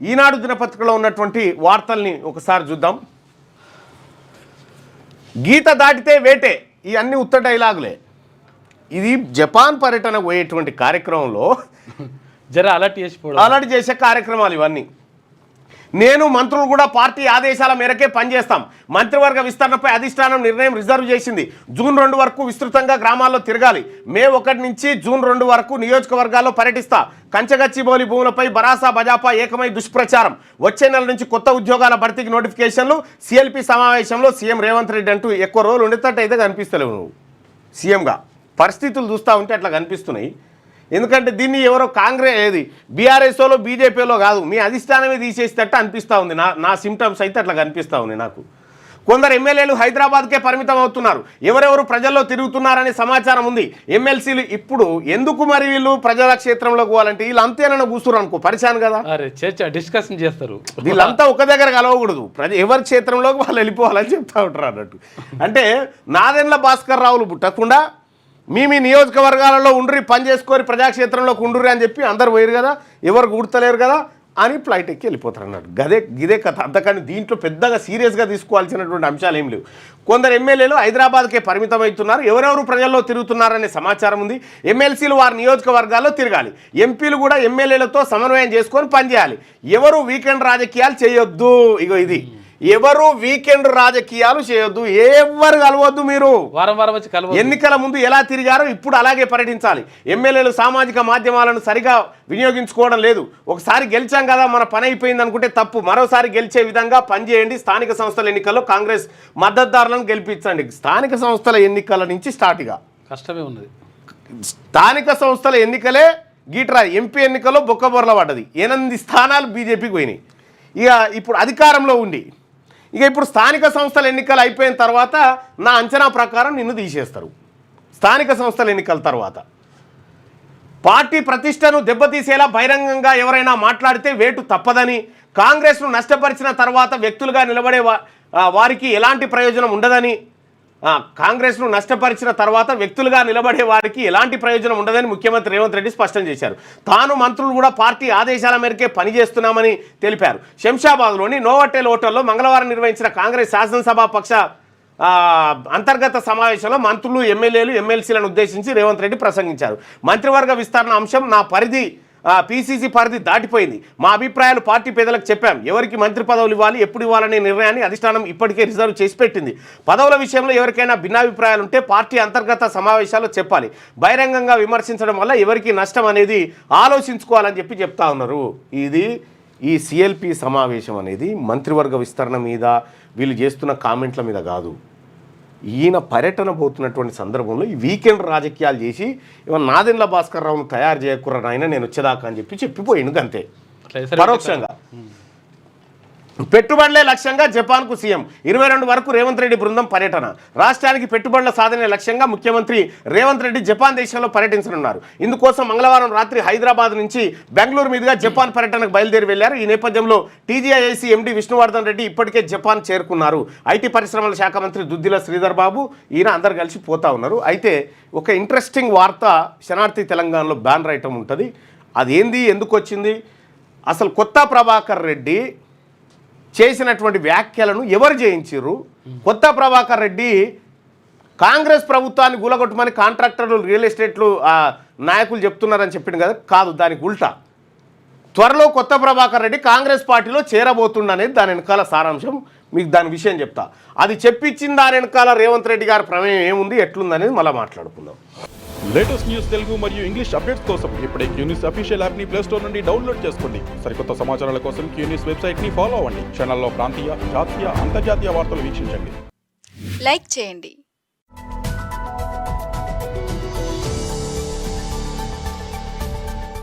ఈనాడు దినపత్రికలో ఉన్నటువంటి వార్తల్ని ఒకసారి చూద్దాం. గీత దాటితే వేటే, ఈ అన్ని ఉత్త డైలాగులే. ఇది జపాన్ పర్యటన పోయేటువంటి కార్యక్రమంలో అలర్ట్ చేసే కార్యక్రమాలు ఇవన్నీ. నేను మంత్రులు కూడా పార్టీ ఆదేశాల మేరకే పనిచేస్తాం. మంత్రివర్గ విస్తరణపై అధిష్టానం నిర్ణయం రిజర్వ్ చేసింది. జూన్ 2 వరకు విస్తృతంగా గ్రామాల్లో తిరగాలి. మే 1 నుంచి జూన్ 2 వరకు నియోజకవర్గాల్లో పర్యటిస్తా. కంచగచ్చిబౌలి భూములపై బరాసా బజాపా ఏకమై దుష్ప్రచారం. వచ్చే నెల నుంచి కొత్త ఉద్యోగాల భర్తీకి నోటిఫికేషన్లు. సిఎల్పి సమావేశంలో సీఎం రేవంత్ రెడ్డి అంటూ ఎక్కువ రోజులు ఉండేటట్టయితే కనిపిస్తలేవు నువ్వు సీఎంగా. పరిస్థితులు చూస్తూ ఉంటే అట్లా కనిపిస్తున్నాయి. ఎందుకంటే దీన్ని ఎవరో కాంగ్రెస్ ఏది బీఆర్ఎస్లో బీజేపీలో కాదు, మీ అధిష్టానమే తీసేసేటట్టు అనిపిస్తూ ఉంది. నా సిమ్టమ్స్ అయితే అట్లా కనిపిస్తూ ఉంది నాకు. కొందరు ఎమ్మెల్యేలు హైదరాబాద్కే పరిమితం అవుతున్నారు. ఎవరెవరు ప్రజల్లో తిరుగుతున్నారనే సమాచారం ఉంది. ఎమ్మెల్సీలు ఇప్పుడు ఎందుకు మరి వీళ్ళు ప్రజల క్షేత్రంలోకి పోవాలంటే వీళ్ళు అంతేనన్నా కూర్చున్నారు అనుకో, పరిశాన్ కదా, డిస్కషన్ చేస్తారు. వీళ్ళంతా ఒక దగ్గర కలవకూడదు, ఎవరి క్షేత్రంలోకి వాళ్ళు వెళ్ళిపోవాలని చెప్తా ఉంటారు అన్నట్టు. అంటే నాదెండ్ల భాస్కర్ రావులు పుట్టకుండా మీ నియోజకవర్గాలలో ఉండ్రి పని చేసుకొని ప్రజాక్షేత్రంలోకి ఉండ్రి అని చెప్పి అందరు పోయారు కదా, ఎవరు గుర్తలేరు కదా అని ఫ్లైట్ ఎక్కి వెళ్ళిపోతారు అన్నట్టు. గిదే కథ. అంతకని దీంట్లో పెద్దగా సీరియస్గా తీసుకోవాల్సినటువంటి అంశాలు ఏం లేవు. కొందరు ఎమ్మెల్యేలు హైదరాబాద్కే పరిమితం అవుతున్నారు. ఎవరెవరు ప్రజల్లో తిరుగుతున్నారనే సమాచారం ఉంది. ఎమ్మెల్సీలు వారి నియోజకవర్గాల్లో తిరగాలి. ఎంపీలు కూడా ఎమ్మెల్యేలతో సమన్వయం చేసుకొని పనిచేయాలి. ఎవరు వీకెండ్ రాజకీయాలు చేయొద్దు. ఇగో ఇది, ఎవరు వీకెండ్ రాజకీయాలు చేయొద్దు, ఎవరు కలవద్దు. మీరు వారం వారం వచ్చి కలవ. ఎన్నికల ముందు ఎలా తిరిగారో ఇప్పుడు అలాగే పర్యటించాలి. ఎమ్మెల్యేలు సామాజిక మాధ్యమాలను సరిగా వినియోగించుకోవడం లేదు. ఒకసారి గెలిచాం కదా మన పని అయిపోయింది అనుకుంటే తప్పు. మరోసారి గెలిచే విధంగా పనిచేయండి. స్థానిక సంస్థల ఎన్నికల్లో కాంగ్రెస్ మద్దతుదారులను గెలిపించండి. స్థానిక సంస్థల ఎన్నికల నుంచి స్టార్ట్గా కష్టమే ఉన్నది. స్థానిక సంస్థల ఎన్నికలే గీట్రా. ఎంపీ ఎన్నికల్లో బొక్కబొరల పడ్డది. 8 స్థానాలు బీజేపీకి పోయినాయి. ఇక ఇప్పుడు అధికారంలో ఉండి ఇక ఇప్పుడు స్థానిక సంస్థల ఎన్నికలు అయిపోయిన తర్వాత నా అంచనా ప్రకారం నిన్ను తీసేస్తారు. స్థానిక సంస్థల ఎన్నికల తర్వాత పార్టీ ప్రతిష్టను దెబ్బతీసేలా బహిరంగంగా ఎవరైనా మాట్లాడితే వేటు తప్పదని, కాంగ్రెస్ను నష్టపరిచిన తర్వాత వ్యక్తులుగా నిలబడే వారికి ఎలాంటి ప్రయోజనం ఉండదని, కాంగ్రెస్ను నష్టపరిచిన తర్వాత వ్యక్తులుగా నిలబడే వారికి ఎలాంటి ప్రయోజనం ఉండదని ముఖ్యమంత్రి రేవంత్ రెడ్డి స్పష్టం చేశారు. తాను మంత్రులు కూడా పార్టీ ఆదేశాల మేరకే పనిచేస్తున్నామని తెలిపారు. శంషాబాద్లోని నోవోటెల్ హోటల్లో మంగళవారం నిర్వహించిన కాంగ్రెస్ శాసనసభ పక్ష అంతర్గత సమావేశంలో మంత్రులు, ఎమ్మెల్యేలు, ఎమ్మెల్సీలను ఉద్దేశించి రేవంత్ రెడ్డి ప్రసంగించారు. మంత్రివర్గ విస్తరణ అంశం నా పరిధి పీసీసీ పరిధి దాటిపోయింది. మా అభిప్రాయాలు పార్టీ పెద్దలకు చెప్పాం. ఎవరికి మంత్రి పదవులు ఇవ్వాలి, ఎప్పుడు ఇవ్వాలనే నిర్ణయాన్ని అధిష్టానం ఇప్పటికే రిజర్వ్ చేసి పెట్టింది. పదవుల విషయంలో ఎవరికైనా భిన్నాభిప్రాయాలు ఉంటే పార్టీ అంతర్గత సమావేశాల్లో చెప్పాలి. బహిరంగంగా విమర్శించడం వల్ల ఎవరికి నష్టం అనేది ఆలోచించుకోవాలని చెప్తా ఉన్నారు. ఈ సిఎల్పి సమావేశం అనేది మంత్రివర్గ విస్తరణ మీద వీళ్ళు చేస్తున్న కామెంట్ల మీద కాదు. ఈయన పర్యటన పోతున్నటువంటి సందర్భంలో ఈ వీకెండ్ రాజకీయాలు చేసి ఇవన్న నాదెండ్ల భాస్కర్ రావును తయారు చేయకుర్ర నాయన నేను వచ్చేదాకా అని చెప్పిపోయింది అంతే, పరోక్షంగా. పెట్టుబడులే లక్ష్యంగా జపాన్కు సీఎం. 22 వరకు రేవంత్ రెడ్డి బృందం పర్యటన. రాష్ట్రానికి పెట్టుబడుల సాధనే లక్ష్యంగా ముఖ్యమంత్రి రేవంత్ రెడ్డి జపాన్ దేశంలో పర్యటించనున్నారు. ఇందుకోసం మంగళవారం రాత్రి హైదరాబాద్ నుంచి బెంగళూరు మీదుగా జపాన్ పర్యటనకు బయలుదేరి వెళ్లారు. ఈ నేపథ్యంలో టీజీఐఐసీ ఎండీ విష్ణువర్ధన్ రెడ్డి ఇప్పటికే జపాన్ చేరుకున్నారు. ఐటీ పరిశ్రమల శాఖ మంత్రి దుద్దిల శ్రీధర్ బాబు ఈయన అందరు కలిసి పోతా ఉన్నారు. అయితే ఒక ఇంట్రెస్టింగ్ వార్త శనార్థి తెలంగాణలో బ్యానర్ ఐటమ్ ఉంటుంది. అదేంది, ఎందుకు వచ్చింది, అసలు కొత్త ప్రభాకర్ రెడ్డి చేసినటువంటి వ్యాఖ్యలను ఎవరు చేయించారు? కొత్త ప్రభాకర్ రెడ్డి కాంగ్రెస్ ప్రభుత్వాన్ని గులగొట్టమని కాంట్రాక్టర్లు, రియల్ ఎస్టేట్లు నాయకులు చెప్తున్నారని చెప్పింది కదా, కాదు, దానికి ఉల్టా. త్వరలో కొత్త ప్రభాకర్ రెడ్డి కాంగ్రెస్ పార్టీలో చేరబోతుండనేది దాని వెనకాల సారాంశం. మీకు దాని విషయం చెప్తా. అది చెప్పించిన దాని వెనకాల రేవంత్ రెడ్డి గారి ప్రమేయం ఏముంది, ఎట్లుందనేది మళ్ళీ మాట్లాడుకుందాం. లేటెస్ట్ న్యూస్ తెలుగు మరియు ఇంగ్లీష్ అప్డేట్స్ కోసం ఇప్పుడే క్యూన్యూస్ అఫీషియల్ యాప్ ని ప్లే స్టోర్ నుండి డౌన్లోడ్ చేసుకోండి. సరికొత్త సమాచారాల కోసం క్యూన్యూస్ వెబ్సైట్ ని ఫాలో అవ్వండి. ఛానల్లో ప్రాంతీయ, జాతీయ, అంతర్జాతీయ వార్తలు వీక్షించండి. లైక్ చేయండి.